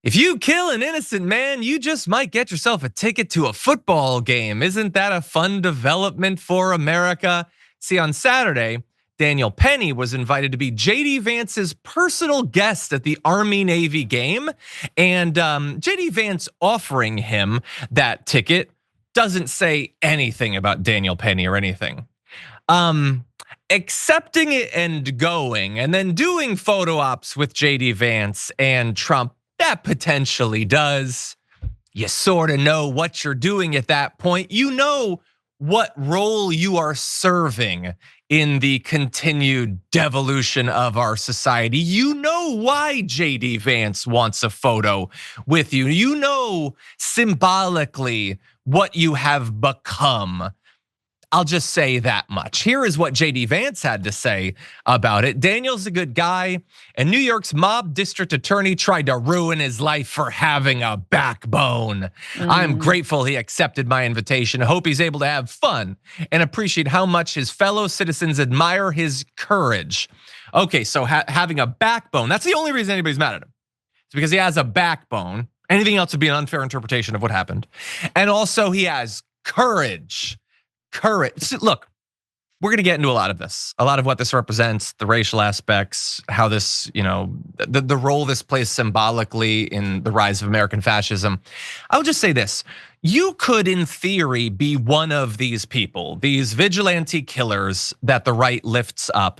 If you kill an innocent man, you just might get yourself a ticket to a football game. Isn't that a fun development for America? See, on Saturday, Daniel Penny was invited to be JD Vance's personal guest at the Army-Navy game. And JD Vance offering him that ticket doesn't say anything about Daniel Penny or anything. Accepting it and going and then doing photo ops with JD Vance and Trump, that potentially does. You sort of know what you're doing at that point. You know what role you are serving in the continued devolution of our society. You know why JD Vance wants a photo with you. You know symbolically what you have become. I'll just say that much. Here is what JD Vance had to say about it. Daniel's a good guy, and New York's mob district attorney tried to ruin his life for having a backbone. I'm grateful he accepted my invitation. I hope he's able to have fun and appreciate how much his fellow citizens admire his courage. Okay, so having a backbone, that's the only reason anybody's mad at him. It's because he has a backbone. Anything else would be an unfair interpretation of what happened. And also he has courage. Courage. Look, we're gonna get into a lot of this, a lot of what this represents, the racial aspects, how this, the role this plays symbolically in the rise of American fascism. I'll just say this. You could, in theory, be one of these people, these vigilante killers that the right lifts up,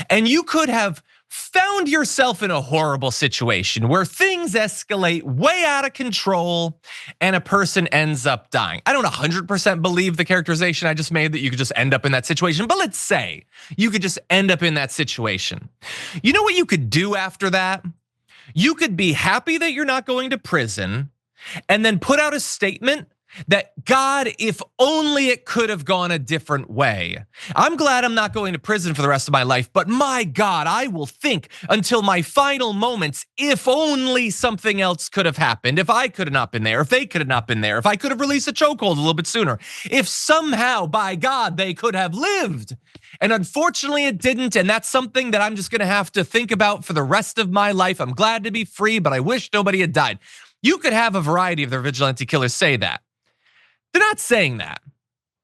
and you could have found yourself in a horrible situation where things escalate way out of control and a person ends up dying. I don't 100% believe the characterization I just made that you could just end up in that situation, but let's say you could just end up in that situation. You know what you could do after that? You could be happy that you're not going to prison and then put out a statement that, God, if only it could have gone a different way. I'm glad I'm not going to prison for the rest of my life, but my God, I will think until my final moments, if only something else could have happened, if I could have not been there, if they could have not been there, if I could have released a chokehold a little bit sooner, if somehow, by God, they could have lived. And unfortunately it didn't, and that's something that I'm just gonna have to think about for the rest of my life. I'm glad to be free, but I wish nobody had died. You could have a variety of their vigilante killers say that. They're not saying that.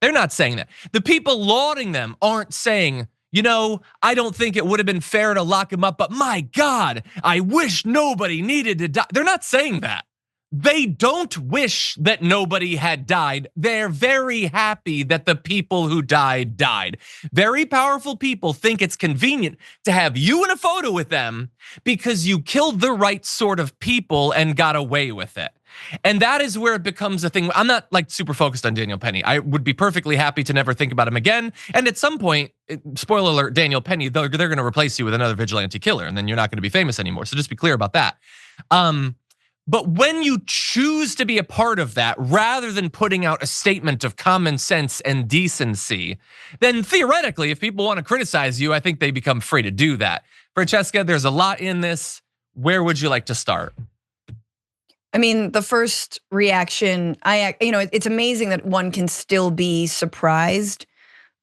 They're not saying that. The people lauding them aren't saying, I don't think it would have been fair to lock him up, but my God, I wish nobody needed to die. They're not saying that. They don't wish that nobody had died. They're very happy that the people who died died. Very powerful people think it's convenient to have you in a photo with them because you killed the right sort of people and got away with it. And that is where it becomes a thing. I'm not like super focused on Daniel Penny. I would be perfectly happy to never think about him again. And at some point, spoiler alert, Daniel Penny, they're going to replace you with another vigilante killer, and then you're not going to be famous anymore. So just be clear about that. But when you choose to be a part of that, rather than putting out a statement of common sense and decency, then theoretically, if people want to criticize you, I think they become free to do that. Francesca, there's a lot in this. Where would you like to start? I mean, the first reaction, it's amazing that one can still be surprised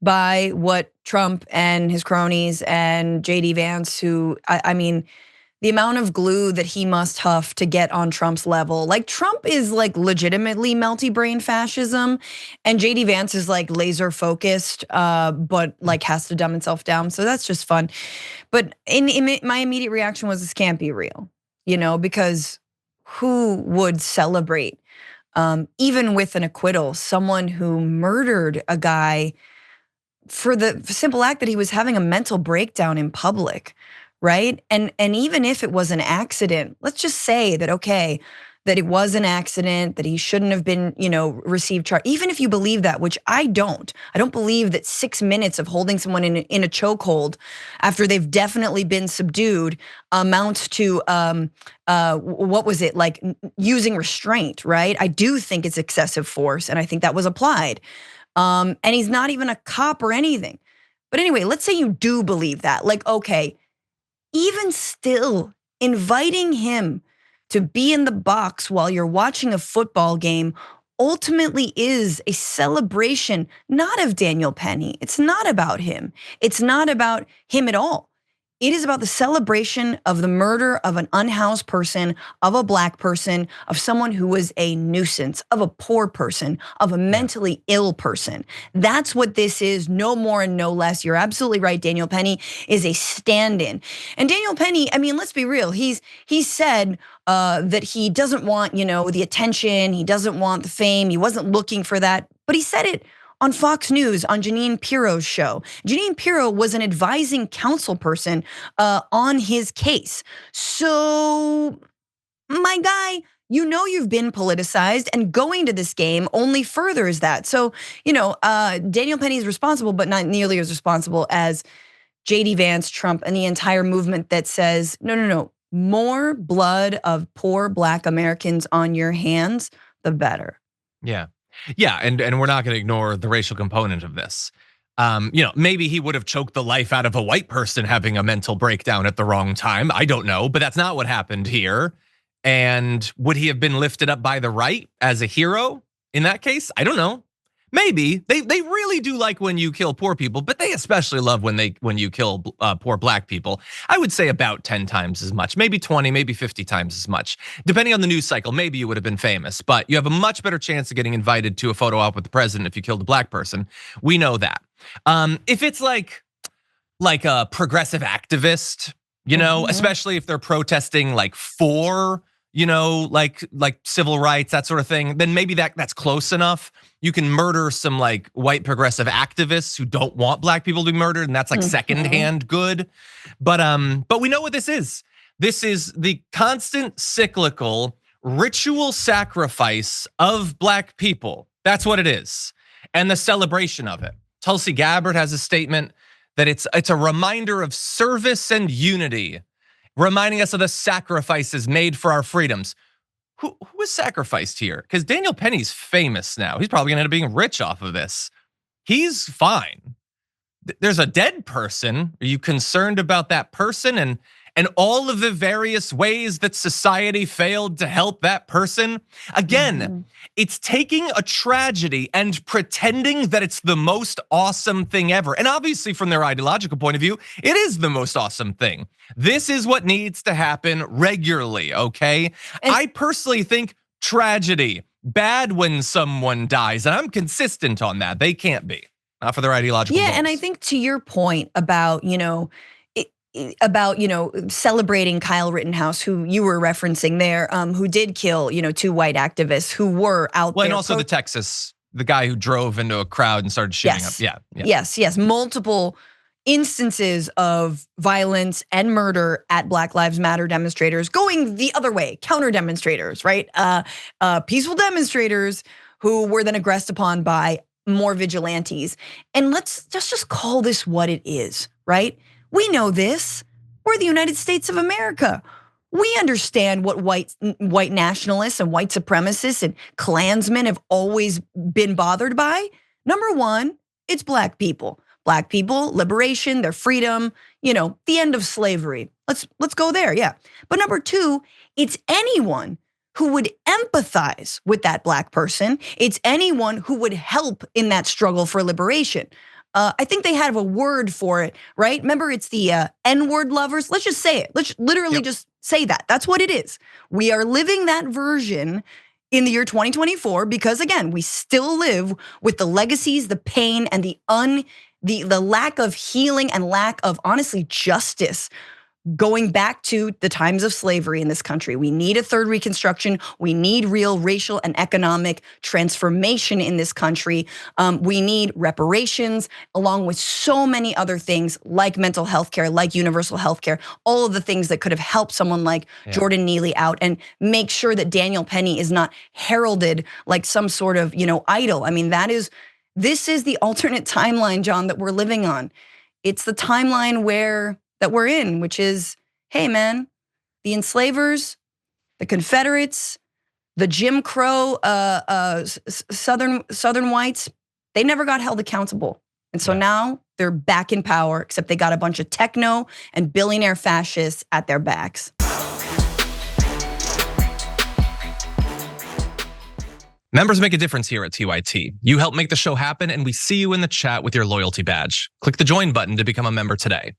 by what Trump and his cronies and JD Vance, who, the amount of glue that he must huff to get on Trump's level. Like, Trump is like legitimately melty brain fascism, and JD Vance is like laser focused, but like has to dumb himself down. So that's just fun. But my immediate reaction was, this can't be real, because who would celebrate, even with an acquittal, someone who murdered a guy for the simple act that he was having a mental breakdown in public, right? And even if it was an accident, let's just say that, okay, that it was an accident, that he shouldn't have been, received charge. Even if you believe that, which I don't believe that 6 minutes of holding someone in a chokehold after they've definitely been subdued amounts to, what was it, like using restraint, right? I do think it's excessive force, and I think that was applied. And he's not even a cop or anything. But anyway, let's say you do believe that, like, okay, even still, inviting him to be in the box while you're watching a football game ultimately is a celebration, not of Daniel Penny. It's not about him. It's not about him at all. It is about the celebration of the murder of an unhoused person, of a black person, of someone who was a nuisance, of a poor person, of a mentally ill person. That's what this is, no more and no less. You're absolutely right. Daniel Penny is a stand-in. And Daniel Penny, I mean, let's be real. He said that he doesn't want, the attention. He doesn't want the fame. He wasn't looking for that, but he said it on Fox News on Jeanine Pirro's show. Jeanine Pirro was an advising counsel person on his case. So, my guy, you've been politicized, and going to this game only furthers that. So, Daniel Penny is responsible, but not nearly as responsible as JD Vance, Trump, and the entire movement that says, no, more blood of poor black Americans on your hands, the better. Yeah, and we're not going to ignore the racial component of this. Maybe he would have choked the life out of a white person having a mental breakdown at the wrong time. I don't know, but that's not what happened here. And would he have been lifted up by the right as a hero in that case? I don't know. Maybe they really do like when you kill poor people, but they especially love when you kill poor black people. I would say about 10 times as much, maybe 20, maybe 50 times as much. Depending on the news cycle, maybe you would have been famous, but you have a much better chance of getting invited to a photo op with the president if you killed a black person. We know that. If it's like a progressive activist, especially if they're protesting like for like civil rights, that sort of thing, then maybe that's close enough. You can murder some like white progressive activists who don't want black people to be murdered, and that's like secondhand good. But we know what this is. This is the constant cyclical ritual sacrifice of black people. That's what it is. And the celebration of it. Tulsi Gabbard has a statement that it's a reminder of service and unity, reminding us of the sacrifices made for our freedoms. Who was sacrificed here? Because Daniel Penny's famous now. He's probably gonna end up being rich off of this. He's fine. There's a dead person. Are you concerned about that person and all of the various ways that society failed to help that person? Again, it's taking a tragedy and pretending that it's the most awesome thing ever. And obviously from their ideological point of view, it is the most awesome thing. This is what needs to happen regularly, okay? I personally think tragedy, bad when someone dies, and I'm consistent on that. They can't be, not for their ideological goals. And I think to your point about, celebrating Kyle Rittenhouse, who you were referencing there, who did kill, 2 white activists who were out there. And also the guy who drove into a crowd and started shooting up. Yeah. Yes, multiple instances of violence and murder at Black Lives Matter demonstrators, going the other way, counter demonstrators, right? Peaceful demonstrators who were then aggressed upon by more vigilantes. And let's just call this what it is, right? We know this. We're the United States of America. We understand what white nationalists and white supremacists and Klansmen have always been bothered by. Number one, it's black people. Black people, liberation, their freedom, the end of slavery. Let's go there, yeah. But number two, it's anyone who would empathize with that black person. It's anyone who would help in that struggle for liberation. I think they have a word for it, right? Remember, it's the N-word lovers. Let's just say it. Let's literally just say that. That's what it is. We are living that version in the year 2024 because, again, we still live with the legacies, the pain, and the lack of healing and lack of, honestly, justice going back to the times of slavery in this country. We need a third Reconstruction. We need real racial and economic transformation in this country. We need reparations, along with so many other things like mental health care, like universal health care, all of the things that could have helped someone like Jordan Neely out and make sure that Daniel Penny is not heralded like some sort of, idol. I mean, this is the alternate timeline, John, that we're living on. It's the timeline that we're in, which is, hey man, the enslavers, the Confederates, the Jim Crow Southern whites, they never got held accountable. And so now they're back in power, except they got a bunch of techno and billionaire fascists at their backs. Members make a difference here at TYT. You help make the show happen, and we see you in the chat with your loyalty badge. Click the join button to become a member today.